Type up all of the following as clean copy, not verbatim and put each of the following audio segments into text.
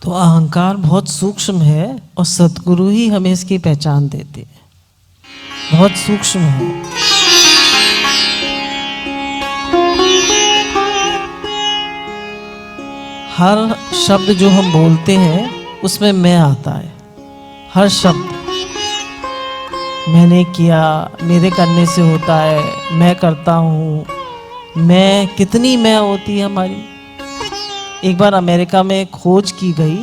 तो अहंकार बहुत सूक्ष्म है और सद्गुरु ही हमें इसकी पहचान देते हैं। बहुत सूक्ष्म है। हर शब्द जो हम बोलते हैं उसमें मैं आता है। हर शब्द मैंने किया, मेरे करने से होता है, मैं करता हूँ, मैं कितनी मैं होती है हमारी। एक बार अमेरिका में खोज की गई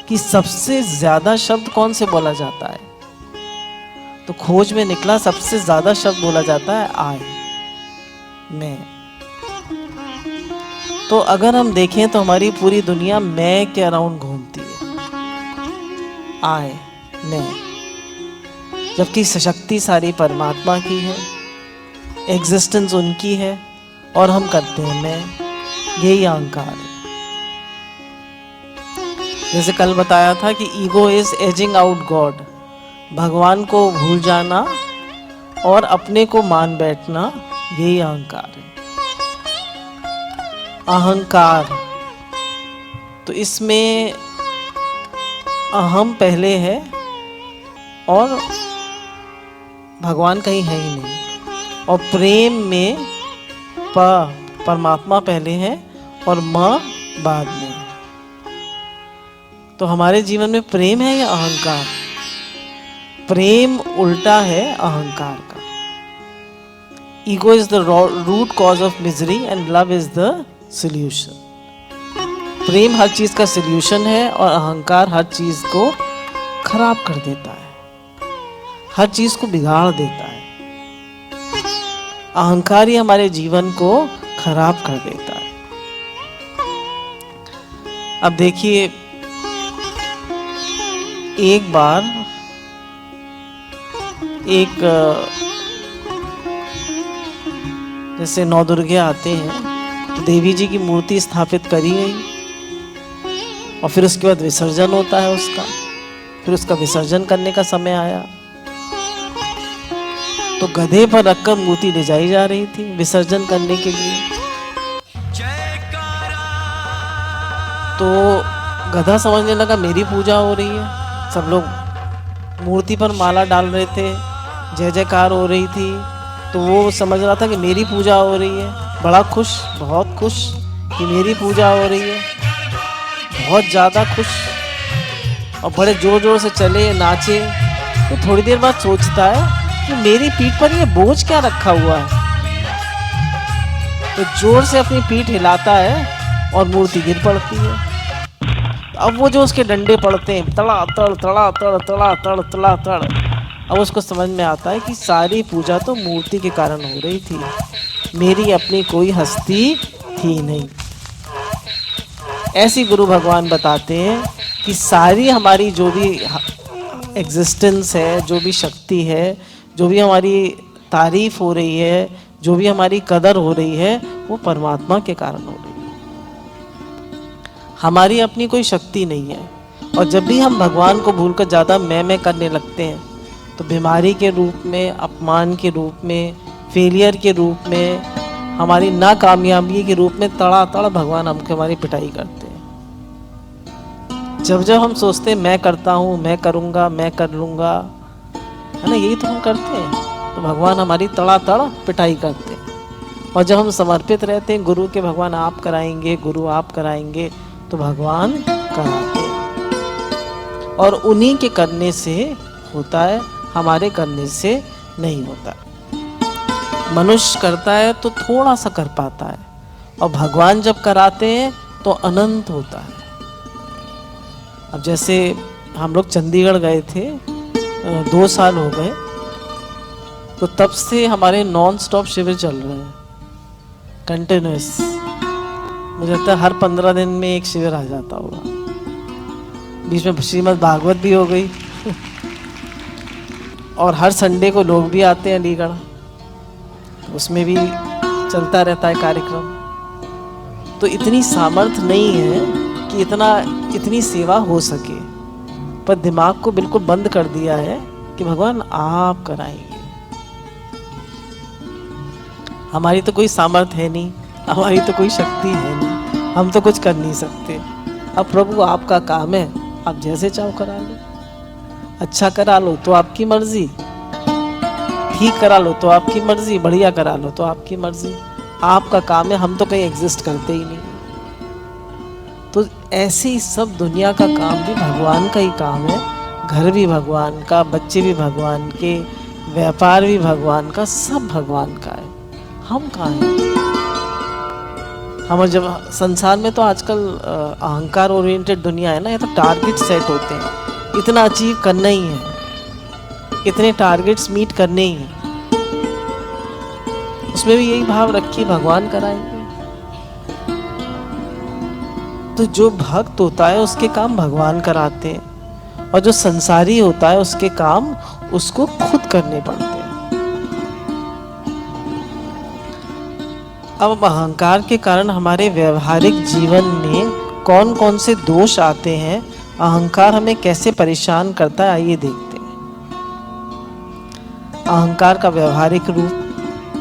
कि सबसे ज्यादा शब्द कौन से बोला जाता है, तो खोज में निकला सबसे ज्यादा शब्द बोला जाता है आई, मैं। तो अगर हम देखें तो हमारी पूरी दुनिया मैं के अराउंड घूमती है, आई, मैं, जबकि शक्ति सारी परमात्मा की है, एग्जिस्टेंस उनकी है और हम करते हैं मैं। यही अहंकार है। जैसे कल बताया था कि ego is ageing out God, भगवान को भूल जाना और अपने को मान बैठना, यही अहंकार है। अहंकार तो इसमें अहम पहले है और भगवान कहीं है ही नहीं, और प्रेम में परमात्मा पहले है और माँ बाद में। तो हमारे जीवन में प्रेम है या अहंकार? प्रेम उल्टा है अहंकार का। Ego is the root cause of misery and love is the solution. प्रेम हर चीज का सॉल्यूशन है और अहंकार हर चीज को खराब कर देता है, हर चीज को बिगाड़ देता है। अहंकार ही हमारे जीवन को खराब कर देता है। अब देखिए, एक बार एक जैसे नवदुर्गे आते हैं तो देवी जी की मूर्ति स्थापित करी गई और फिर उसके बाद विसर्जन होता है उसका। फिर उसका विसर्जन करने का समय आया तो गधे पर रखकर मूर्ति ले जाई जा रही थी विसर्जन करने के लिए। तो गधा समझने लगा मेरी पूजा हो रही है। सब लोग मूर्ति पर माला डाल रहे थे, जय जयकार हो रही थी, तो वो समझ रहा था कि मेरी पूजा हो रही है। बड़ा खुश, बहुत खुश कि मेरी पूजा हो रही है, बहुत ज़्यादा खुश, और बड़े जोर जोर से चले, नाचे। तो थोड़ी देर बाद सोचता है कि मेरी पीठ पर ये बोझ क्या रखा हुआ है। तो जोर से अपनी पीठ हिलाता है और मूर्ति गिर पड़ती है। अब वो जो उसके डंडे पड़ते हैं, तड़ा तड़ तड़ा तड़ तड़ा तड़ तड़ा तड़, अब उसको समझ में आता है कि सारी पूजा तो मूर्ति के कारण हो रही थी, मेरी अपनी कोई हस्ती थी नहीं। ऐसी गुरु भगवान बताते हैं कि सारी हमारी जो भी एग्जिस्टेंस है, जो भी शक्ति है, जो भी हमारी तारीफ हो रही है, जो भी हमारी कदर हो रही है, वो परमात्मा के कारण हो रही है। हमारी अपनी कोई शक्ति नहीं है। और जब भी हम भगवान को भूलकर ज़्यादा मैं करने लगते हैं तो बीमारी के रूप में, अपमान के रूप में, फेलियर के रूप में, हमारी नाकामयाबी के रूप में तड़ातड़ भगवान हमको हमारी पिटाई करते हैं। जब जब हम सोचते हैं मैं करता हूँ, मैं करूँगा, मैं कर लूँगा, है ना, यही तो हम करते हैं, तो भगवान हमारी तड़ातड़ पिटाई करते हैं। और जब हम समर्पित रहते हैं गुरु के, भगवान आप कराएंगे, गुरु आप कराएंगे, तो भगवान कराते हैं। और उन्हीं के करने से होता है, हमारे करने से नहीं होता। मनुष्य करता है तो थोड़ा सा कर पाता है, और भगवान जब कराते हैं तो अनंत होता है। अब जैसे हम लोग चंडीगढ़ गए थे, 2 साल हो गए, तो तब से हमारे नॉन स्टॉप शिविर चल रहे हैं, कंटिन्यूस। मुझे लगता है हर 15 दिन में एक शिविर आ जाता होगा। बीच में श्रीमद् भागवत भी हो गई और हर संडे को लोग भी आते हैं अलीगढ़, उसमें भी चलता रहता है कार्यक्रम। तो इतनी सामर्थ्य नहीं है कि इतनी सेवा हो सके, पर दिमाग को बिल्कुल बंद कर दिया है कि भगवान आप कराएंगे। हमारी तो कोई सामर्थ्य है नहीं, हमारी तो कोई शक्ति है नहीं, हम तो कुछ कर नहीं सकते, अब प्रभु आपका काम है, आप जैसे चाहो करा लो, अच्छा करा लो तो आपकी मर्जी, ठीक करा लो तो आपकी मर्जी, बढ़िया करा लो तो आपकी मर्जी, आपका काम है, हम तो कहीं एग्जिस्ट करते ही नहीं। तो ऐसे ही सब दुनिया का काम भी भगवान का ही काम है, घर भी भगवान का, बच्चे भी भगवान के, व्यापार भी भगवान का, सब भगवान का है। हम कहाँ हैं? हम जब संसार में तो आजकल अहंकार ओरिएंटेड दुनिया है ना, ये तो टारगेट सेट होते हैं, इतना अचीव करना ही है, इतने टारगेट्स मीट करने ही हैं। उसमें भी यही भाव रखिए भगवान कराएंगे। तो जो भक्त होता है उसके काम भगवान कराते हैं, और जो संसारी होता है उसके काम उसको खुद करने पड़ते हैं। अब अहंकार के कारण हमारे व्यवहारिक जीवन में कौन कौन से दोष आते हैं, अहंकार हमें कैसे परेशान करता है, आइए देखते हैं। अहंकार का व्यवहारिक रूप,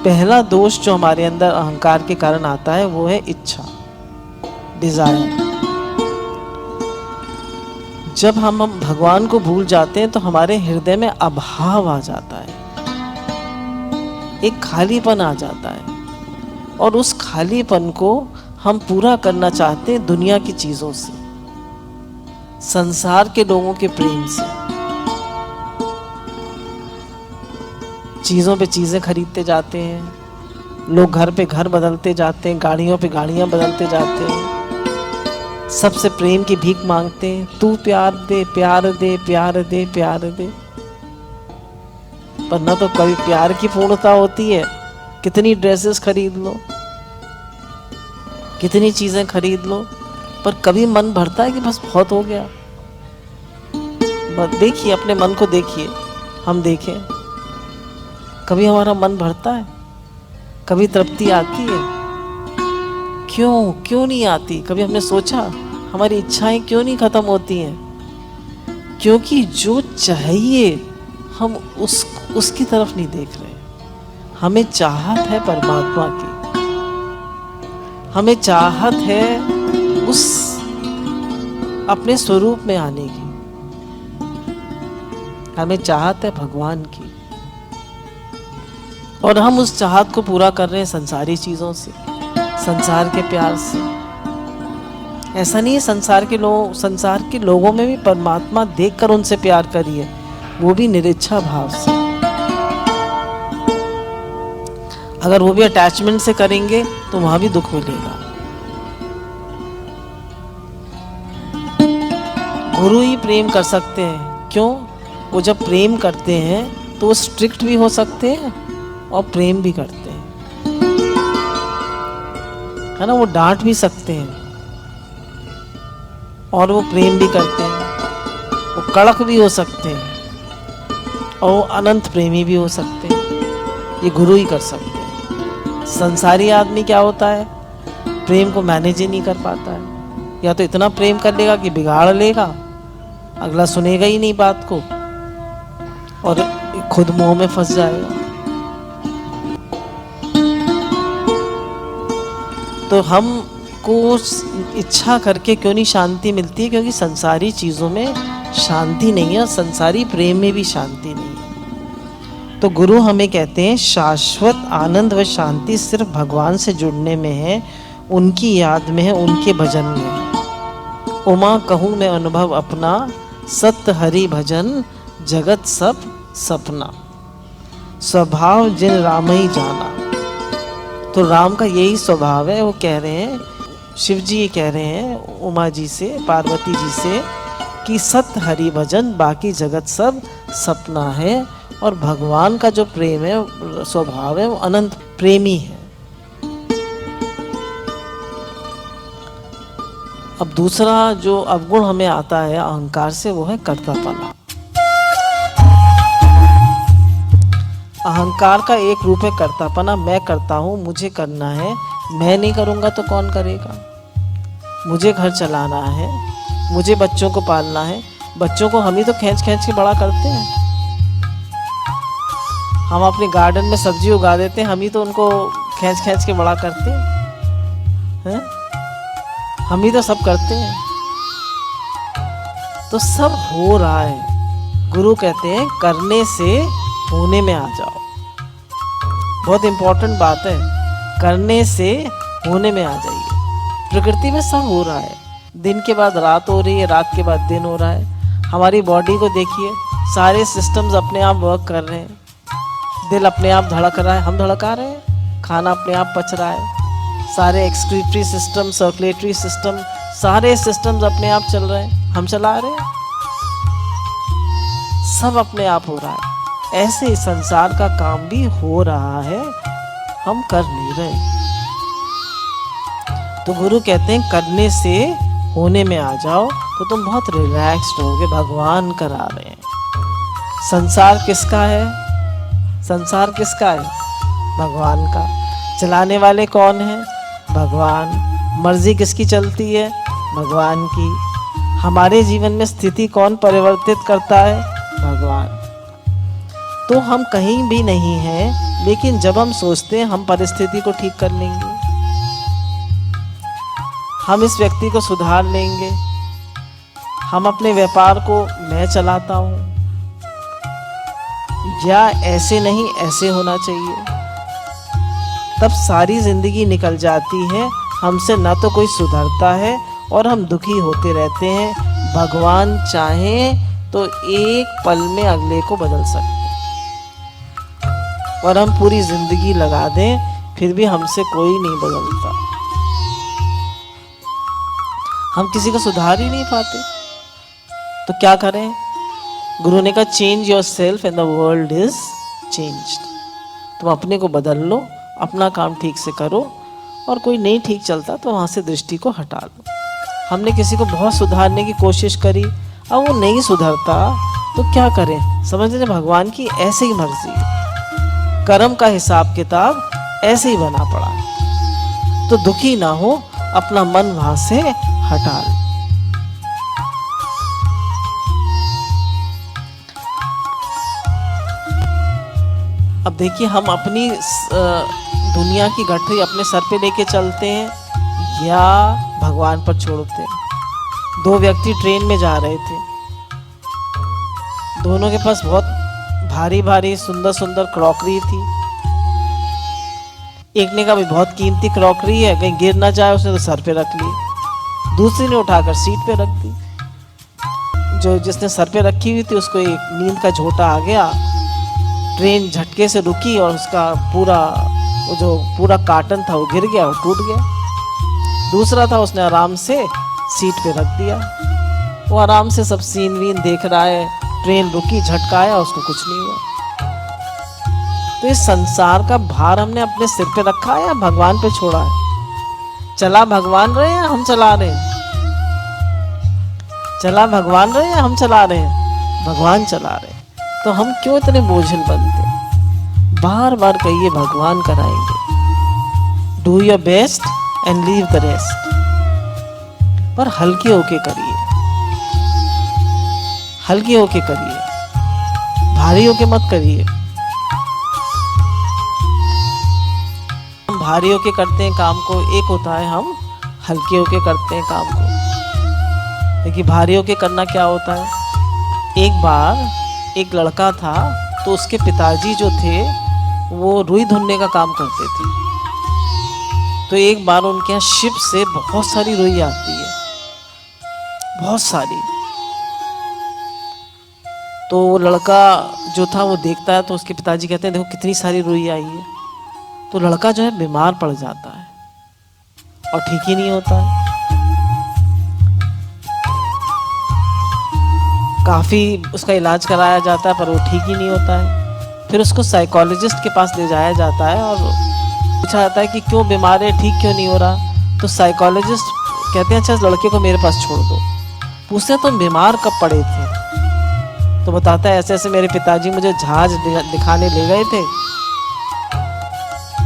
पहला दोष जो हमारे अंदर अहंकार के कारण आता है वो है इच्छा, डिजायर। जब हम भगवान को भूल जाते हैं तो हमारे हृदय में अभाव आ जाता है, एक खालीपन आ जाता है, और उस खालीपन को हम पूरा करना चाहते हैं दुनिया की चीजों से, संसार के लोगों के प्रेम से। चीजों पे चीजें खरीदते जाते हैं, लोग घर पे घर बदलते जाते हैं, गाड़ियों पे गाड़ियां बदलते जाते हैं, सबसे प्रेम की भीख मांगते हैं, तू प्यार दे प्यार दे प्यार दे प्यार दे। पर ना तो कभी प्यार की पूर्णता होती है, कितनी ड्रेसेस खरीद लो, कितनी चीजें खरीद लो, पर कभी मन भरता है कि बस बहुत हो गया। बस देखिए, अपने मन को देखिए, हम देखें, कभी हमारा मन भरता है, कभी तृप्ति आती है? क्यों नहीं आती? कभी हमने सोचा हमारी इच्छाएं क्यों नहीं खत्म होती हैं? क्योंकि जो चाहिए हम उसकी तरफ नहीं देख रहे। हमें चाहत है परमात्मा की, हमें चाहत है उस अपने स्वरूप में आने की, हमें चाहत है भगवान की, और हम उस चाहत को पूरा कर रहे हैं संसारी चीजों से, संसार के प्यार से। ऐसा नहीं है संसार के लोगों में भी परमात्मा देखकर उनसे प्यार करिए, वो भी निरीच्छा भाव से। अगर वो भी अटैचमेंट से करेंगे तो वहां भी दुख मिलेगा। गुरु ही प्रेम कर सकते हैं। क्यों? वो जब प्रेम करते हैं तो वो स्ट्रिक्ट भी हो सकते हैं और प्रेम भी करते हैं, है ना। वो डांट भी सकते हैं और वो प्रेम भी करते हैं। वो कड़क भी हो सकते हैं और वो अनंत प्रेमी भी हो सकते हैं। ये गुरु ही कर सकते हैं। संसारी आदमी क्या होता है, प्रेम को मैनेज ही नहीं कर पाता है। या तो इतना प्रेम कर लेगा कि बिगाड़ लेगा, अगला सुनेगा ही नहीं बात को और खुद मोह में फंस जाएगा। तो हमको इच्छा करके क्यों नहीं शांति मिलती है? क्योंकि संसारी चीज़ों में शांति नहीं है और संसारी प्रेम में भी शांति नहीं है। तो गुरु हमें कहते हैं शाश्वत आनंद व शांति सिर्फ भगवान से जुड़ने में है, उनकी याद में है, उनके भजन में है। उमा कहूँ मैं अनुभव अपना, सत्य हरि भजन जगत सब सपना, स्वभाव जिन राम ही जाना। तो राम का यही स्वभाव है। वो कह रहे हैं, शिव जी ये कह रहे हैं उमा जी से, पार्वती जी से, कि सत्य हरि भजन बाकी जगत सब सपना है। और भगवान का जो प्रेम है, स्वभाव है, वो अनंत प्रेमी है। अब दूसरा जो अवगुण हमें आता है अहंकार से, वो है कर्तापना। अहंकार का एक रूप है कर्तापना। मैं करता हूँ, मुझे करना है, मैं नहीं करूँगा तो कौन करेगा? मुझे घर चलाना है, मुझे बच्चों को पालना है। बच्चों को हम ही तो खींच खींच के बड़ा करते हैं। हम अपने गार्डन में सब्जी उगा देते हैं, हम ही तो उनको खींच खींच के बड़ा करते हैं। हम ही तो सब करते हैं। तो सब हो रहा है। गुरु कहते हैं करने से होने में आ जाओ। बहुत इंपॉर्टेंट बात है, करने से होने में आ जाइए। प्रकृति में सब हो रहा है, दिन के बाद रात हो रही है, रात के बाद दिन हो रहा है। हमारी बॉडी को देखिए, सारे सिस्टम्स अपने आप वर्क कर रहे हैं। दिल अपने आप धड़क रहा है, हम धड़का रहे हैं। खाना अपने आप पच रहा है। सारे एक्सक्रीटरी सिस्टम, सर्कुलेटरी सिस्टम, सारे सिस्टम्स अपने आप चल रहे हैं, हम चला रहे हैं। सब अपने आप हो रहा है। ऐसे ही संसार का काम भी हो रहा है, हम कर नहीं रहे। तो गुरु कहते हैं करने से होने में आ जाओ, तो तुम बहुत रिलैक्स्ड होगे। भगवान करा रहे हैं। संसार किसका है? संसार किसका है? भगवान का। चलाने वाले कौन हैं? भगवान। मर्जी किसकी चलती है? भगवान की। हमारे जीवन में स्थिति कौन परिवर्तित करता है? भगवान। तो हम कहीं भी नहीं हैं, लेकिन जब हम सोचते हैं हम परिस्थिति को ठीक कर लेंगे, हम इस व्यक्ति को सुधार लेंगे, हम अपने व्यापार को मैं चलाता हूँ, या ऐसे नहीं ऐसे होना चाहिए, तब सारी जिंदगी निकल जाती है। हमसे ना तो कोई सुधरता है और हम दुखी होते रहते हैं। भगवान चाहे तो एक पल में अगले को बदल सकते, और हम पूरी जिंदगी लगा दें फिर भी हमसे कोई नहीं बदलता। हम किसी को सुधार ही नहीं पाते, तो क्या करें? गुरु ने कहा change your self and the world is changed. तुम अपने को बदल लो, अपना काम ठीक से करो, और कोई नहीं ठीक चलता तो वहाँ से दृष्टि को हटा लो। हमने किसी को बहुत सुधारने की कोशिश करी, अब वो नहीं सुधरता तो क्या करें? समझ लीजिए भगवान की ऐसे ही मर्जी है। कर्म का हिसाब किताब ऐसे ही बना पड़ा है। तो दुखी ना हो, अपना मन वहां से हटा ले। अब देखिए, हम अपनी दुनिया की गठरी अपने सर पे लेके चलते हैं या भगवान पर छोड़ते हैं। दो व्यक्ति ट्रेन में जा रहे थे, दोनों के पास बहुत भारी भारी सुंदर सुंदर क्रॉकरी थी। एक ने कहा बहुत कीमती क्रॉकरी है, कहीं गिर ना जाए, उसने तो सर पे रख ली। दूसरी ने उठाकर सीट पे रख दी। जो जिसने सर पे रखी हुई थी उसको एक नींद का झोंका आ गया, ट्रेन झटके से रुकी और उसका पूरा कार्टन था वो गिर गया और टूट गया। दूसरा था, उसने आराम से सीट पे रख दिया, वो आराम से सब सीन वीन देख रहा है। ट्रेन रुकी, झटका आया, उसको कुछ नहीं हुआ। तो इस संसार का भार हमने अपने सिर पे रखा है या भगवान पे छोड़ा है? चला भगवान रहे हैं, हम चला रहे हैं? चला भगवान रहे हैं, हम चला रहे हैं? भगवान चला रहे हैं। तो हम क्यों इतने बोझिल बनते? बार बार कहिए भगवान कराएंगे। Do your best and leave the rest. पर हल्के होके करिए, हल्के होके करिए, भारी होके मत करिए। हम भारी होके करते हैं काम को, एक होता है हम हल्के होके करते हैं काम को। देखिए भारी होके करना क्या होता है। एक बार एक लड़का था, तो उसके पिताजी जो थे वो रुई धुनने का काम करते थे। तो एक बार उनके यहाँ शिप से बहुत सारी रुई आती है, बहुत सारी। तो वो लड़का जो था वो देखता है, तो उसके पिताजी कहते हैं देखो कितनी सारी रुई आई है। तो लड़का जो है बीमार पड़ जाता है और ठीक ही नहीं होता है। काफ़ी उसका इलाज कराया जाता है पर वो ठीक ही नहीं होता है। फिर उसको साइकोलॉजिस्ट के पास ले जाया जाता है और पूछा जाता है कि क्यों बीमार है, ठीक क्यों नहीं हो रहा। तो साइकोलॉजिस्ट कहते हैं अच्छा इस लड़के को मेरे पास छोड़ दो। पूछते हैं तुम बीमार कब पड़े थे? तो बताता है ऐसे ऐसे मेरे पिताजी मुझे जहाज दिखाने ले गए थे,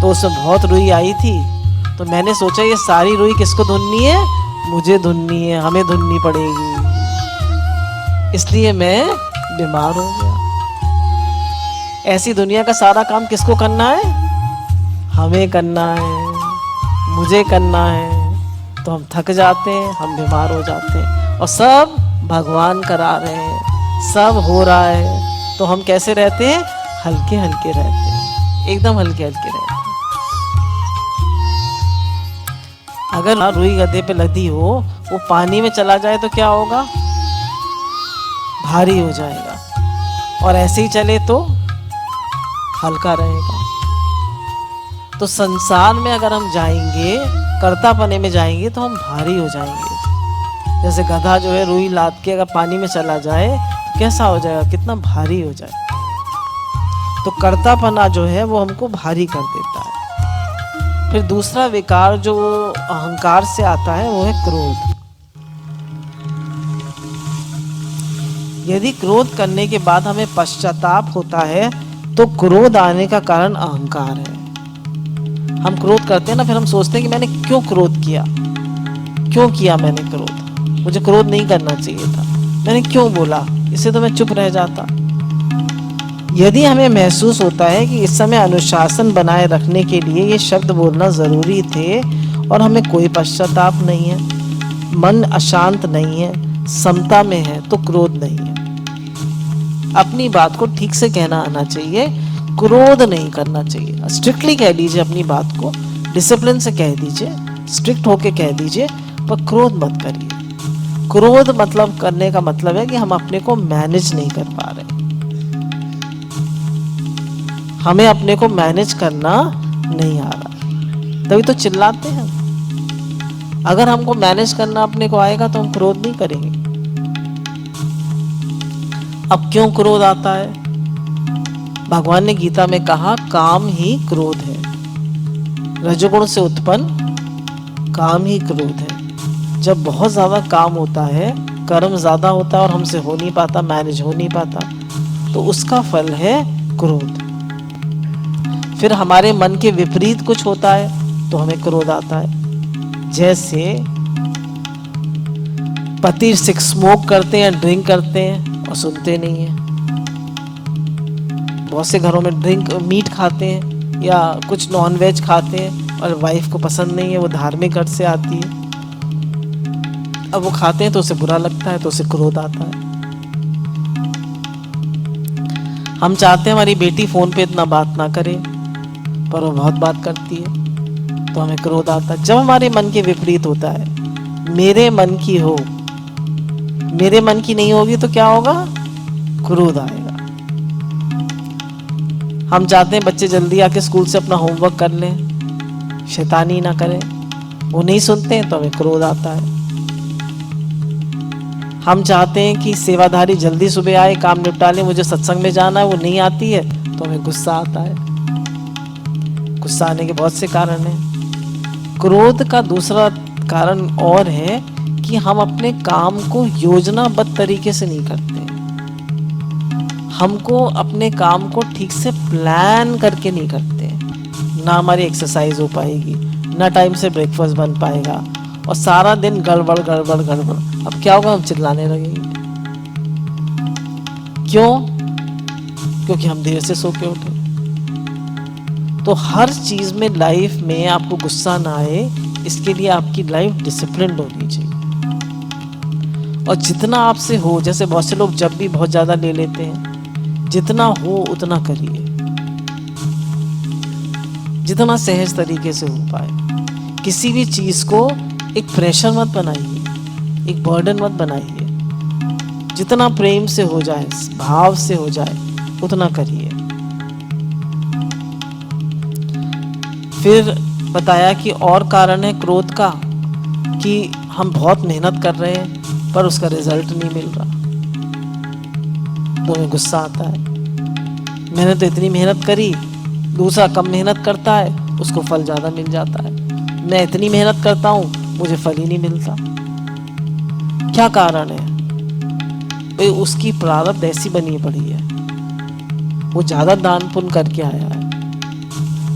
तो उसमें बहुत रुई आई थी। तो मैंने सोचा ये सारी रुई किसको धुननी है? मुझे धुननी है, हमें धुननी पड़ेगी, इसलिए मैं बीमार हो गया। ऐसी दुनिया का सारा काम किसको करना है? हमें करना है, मुझे करना है। तो हम थक जाते हैं, हम बीमार हो जाते हैं, और सब भगवान करा रहे हैं, सब हो रहा है, तो हम कैसे रहते हैं? हल्के हल्के रहते हैं, एकदम हल्के हल्के रहते हैं। अगर रुई गधे पे लदी हो, वो पानी में चला जाए तो क्या होगा? भारी हो जाएगा, और ऐसे ही चले तो हल्का रहेगा। तो संसार में अगर हम जाएंगे, कर्तापने में जाएंगे, तो हम भारी हो जाएंगे। जैसे गधा जो है रुई लाद के अगर पानी में चला जाए तो कैसा हो जाएगा? कितना भारी हो जाए। तो कर्तापना जो है वो हमको भारी कर देता है। फिर दूसरा विकार जो अहंकार से आता है वो है क्रोध। यदि क्रोध करने के बाद हमें पश्चाताप होता है तो क्रोध आने का कारण अहंकार है। हम क्रोध करते हैं ना, फिर हम सोचते हैं कि मैंने क्यों क्रोध किया, क्यों किया मैंने क्रोध, मुझे क्रोध नहीं करना चाहिए था, मैंने क्यों बोला, इससे तो मैं चुप रह जाता। यदि हमें महसूस होता है कि इस समय अनुशासन बनाए रखने के लिए ये शब्द बोलना जरूरी थे और हमें कोई पश्चाताप नहीं है, मन अशांत नहीं है, समता में है, तो क्रोध नहीं है। अपनी बात को ठीक से कहना आना चाहिए, क्रोध नहीं करना चाहिए। स्ट्रिक्टली कह दीजिए अपनी बात को, डिसिप्लिन से कह दीजिए, स्ट्रिक्ट होके कह दीजिए, पर क्रोध मत करिए। क्रोध मतलब करने का मतलब है कि हम अपने को मैनेज नहीं कर पा रहे। हमें अपने को मैनेज करना नहीं आ रहा, तभी तो चिल्लाते हैं। अगर हमको मैनेज करना अपने को आएगा तो हम क्रोध नहीं करेंगे। अब क्यों क्रोध आता है? भगवान ने गीता में कहा काम ही क्रोध है, रजोगुण से उत्पन्न काम ही क्रोध है। जब बहुत ज्यादा काम होता है, कर्म ज्यादा होता है और हमसे हो नहीं पाता, मैनेज हो नहीं पाता, तो उसका फल है क्रोध। फिर हमारे मन के विपरीत कुछ होता है तो हमें क्रोध आता है। जैसे पति स्मोक करते हैं, ड्रिंक करते हैं और सुनते नहीं है। बहुत से घरों में मीट खाते हैं या कुछ नॉन वेज खाते हैं और वाइफ को पसंद नहीं है, वो धार्मिक घर से आती है। अब वो खाते हैं तो उसे बुरा लगता है, तो उसे क्रोध आता है। हम चाहते हैं हमारी बेटी फोन पे इतना बात ना करे, पर वो बहुत बात करती है, तो हमें क्रोध आता है। जब हमारे मन के विपरीत होता है, मेरे मन की हो, मेरे मन की नहीं होगी तो क्या होगा? क्रोध आएगा। हम चाहते हैं बच्चे जल्दी आके स्कूल से अपना होमवर्क कर लें, शैतानी ना करें, वो नहीं सुनते हैं तो हमें क्रोध आता है। हम चाहते हैं कि सेवाधारी जल्दी सुबह आए, काम निपटा ले, मुझे सत्संग में जाना है, वो नहीं आती है तो हमें गुस्सा आता है। गुस्सा आने के बहुत से कारण हैं। क्रोध का दूसरा कारण और है कि हम अपने काम को योजनाबद्ध तरीके से नहीं करते। हमको अपने काम को ठीक से प्लान करके नहीं करते। ना हमारी एक्सरसाइज हो पाएगी, ना टाइम से ब्रेकफास्ट बन पाएगा, और सारा दिन गड़बड़ गड़बड़ गड़बड़। अब क्या होगा? हम चिल्लाने लगेंगे। क्यों? क्योंकि हम देर से सो के उठे। तो हर चीज में, लाइफ में आपको गुस्सा ना आए, इसके लिए आपकी लाइफ डिसिप्लिन्ड होनी चाहिए। और जितना आपसे हो, जैसे बहुत से लोग जब भी बहुत ज्यादा ले लेते हैं, जितना हो उतना करिए, जितना सहज तरीके से हो पाए। किसी भी चीज को एक प्रेशर मत बनाइए, एक बर्डन मत बनाइए। जितना प्रेम से हो जाए, भाव से हो जाए, उतना करिए। फिर बताया कि और कारण है क्रोध का कि हम बहुत मेहनत कर रहे हैं पर उसका रिजल्ट नहीं मिल रहा, तो हमें गुस्सा आता है। मैंने तो इतनी मेहनत करी, दूसरा कम मेहनत करता है, उसको फल ज़्यादा मिल जाता है। मैं इतनी मेहनत करता हूँ, मुझे फल ही नहीं मिलता। क्या कारण है? भाई उसकी प्रारब्ध ऐसी बनी पड़ी है, वो ज़्यादा दान पुण्य करके आया है,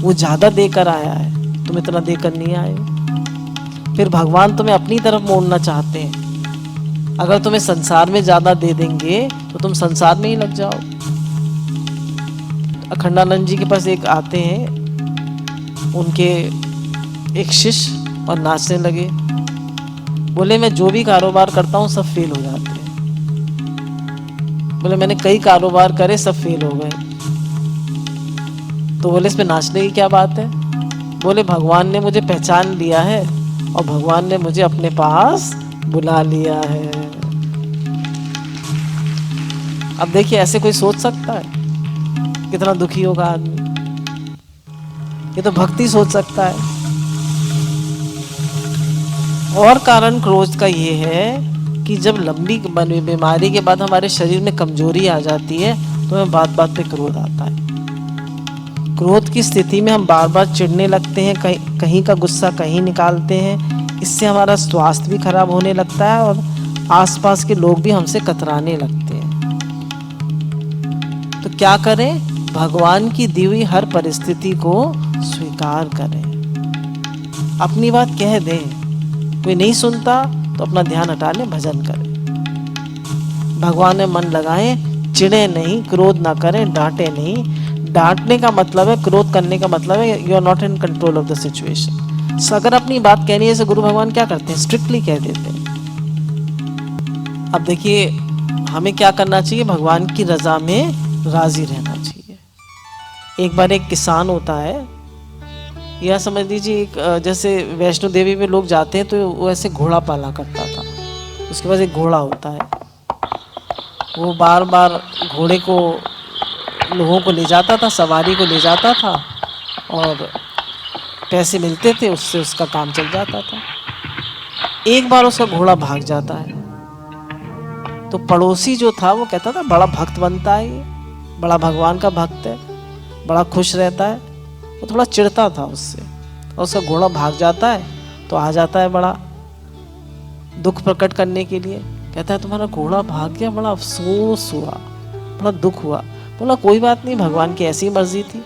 वो ज़्यादा देकर आया है, तुम इतना देकर नहीं आए। फिर भगवान तुम्हें अपनी तरफ मोड़ना चाहते हैं। अगर तुम्हें संसार में ज़्यादा दे देंगे तो तुम संसार में ही लग जाओ। अखंडानंद जी के पास एक आते हैं, उनके एक शिष्य, और नाचने लगे। बोले मैं जो भी कारोबार करता हूँ सब फेल हो जाते हैं। बोले मैंने कई कारोबार करे, सब फेल हो गए। तो बोले इसमें नाचने की क्या बात है? बोले भगवान ने मुझे पहचान लिया है और भगवान ने मुझे अपने पास बुला लिया है। अब देखिए, ऐसे कोई सोच सकता है? कितना दुखी होगा आदमी। ये तो भक्ति सोच सकता है। और कारण क्रोध का ये है कि जब लंबी बीमारी के बाद हमारे शरीर में कमजोरी आ जाती है तो हमें बात बात पे क्रोध आता है। क्रोध की स्थिति में हम बार बार चिढ़ने लगते हैं, कहीं का गुस्सा कहीं निकालते हैं। इससे हमारा स्वास्थ्य भी खराब होने लगता है और आसपास के लोग भी हमसे कतराने लगते हैं। तो क्या करें? भगवान की दी हुई हर परिस्थिति को स्वीकार करें, अपनी बात कह दें। कोई नहीं सुनता तो अपना ध्यान हटा लें, भजन करें, भगवान में मन लगाएं, चिढ़े नहीं, क्रोध ना करें, डांटे नहीं। डांटने का मतलब है, क्रोध करने का मतलब है you are not in control of the situation. अगर अपनी बात कहनी है, गुरु भगवान क्या करते हैं? स्ट्रिक्टली कह देते हैं। अब देखिए, हमें क्या करना चाहिए? भगवान की रजा में राजी रहना चाहिए। एक बार एक किसान होता है, या समझ लीजिए जैसे वैष्णो देवी में लोग जाते हैं तो वो ऐसे घोड़ा पाला करता था। उसके पास एक घोड़ा होता है, वो बार बार घोड़े को लोगों को ले जाता था, सवारी को ले जाता था और पैसे मिलते थे, उससे उसका काम चल जाता था। एक बार उसका घोड़ा भाग जाता है तो पड़ोसी जो था वो कहता था बड़ा भक्त बनता है, ये बड़ा भगवान का भक्त है, बड़ा खुश रहता है। वो थोड़ा चिढ़ता था उससे, और उसका घोड़ा भाग जाता है तो आ जाता है बड़ा दुख प्रकट करने के लिए। कहता है तुम्हारा घोड़ा भाग गया, बड़ा अफसोस हुआ, बड़ा दुख हुआ। बोला कोई बात नहीं, भगवान की ऐसी मर्जी थी,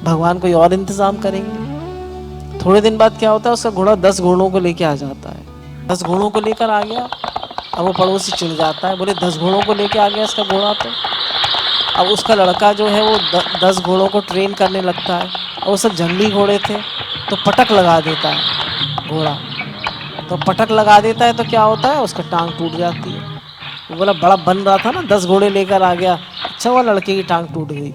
भगवान कोई और इंतजाम करेंगे। थोड़े दिन बाद क्या होता है, उसका घोड़ा 10 घोड़ों को लेके आ जाता है। 10 घोड़ों को लेकर आ गया। अब वो पड़ोसी चिढ़ जाता है, बोले 10 घोड़ों को लेके आ गया इसका घोड़ा। तो अब उसका लड़का जो है वो 10 घोड़ों को ट्रेन करने लगता है, और वो सब जंगली घोड़े थे, तो पटक लगा देता है घोड़ा। तो पटक लगा देता है तो क्या होता है, उसका टांग टूट जाती है। वो बोला बड़ा बन रहा था ना, 10 घोड़े लेकर आ गया, अच्छा हुआ लड़के की टांग टूट गई।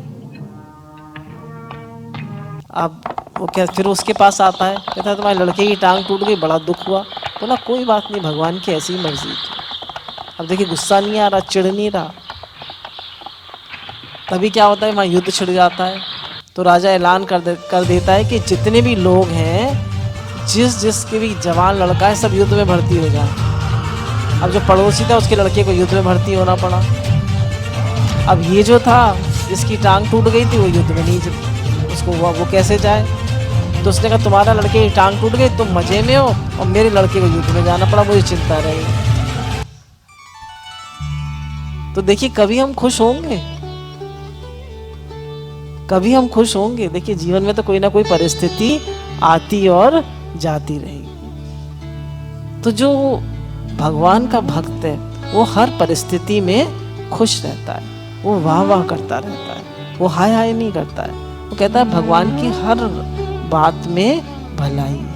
अब वो क्या, फिर उसके पास आता है, कहता है तुम्हारे लड़के की टांग टूट गई, बड़ा दुख हुआ। बोला कोई बात नहीं, भगवान की ऐसी मर्जी थी। अब देखिए, गुस्सा नहीं आ रहा, चिढ़ नहीं रहा। तभी क्या होता है, वहाँ युद्ध छिड़ जाता है। तो राजा ऐलान कर देता है कि जितने भी लोग हैं, जिसके भी जवान लड़का है, सब युद्ध में भर्ती हो जाए। अब जो पड़ोसी था उसके लड़के को युद्ध में भर्ती होना पड़ा। अब ये जो था जिसकी टांग टूट गई थी वो युद्ध में नहीं, उसको वो कैसे जाए? तो उसने कहा तुम्हारा लड़के की टांग टूट गई, तुम मजे में हो, और मेरे लड़के को युद्ध में जाना पड़ा, मुझे चिंता रही। तो देखिए, कभी हम खुश होंगे? कभी हम खुश होंगे? देखिए, जीवन में तो कोई ना कोई परिस्थिति आती और जाती रहेगी। तो जो भगवान का भक्त है वो हर परिस्थिति में खुश रहता है, वो वाह वाह करता रहता है, वो हाय हाय नहीं करता है। वो कहता है भगवान की हर बात में भलाई है।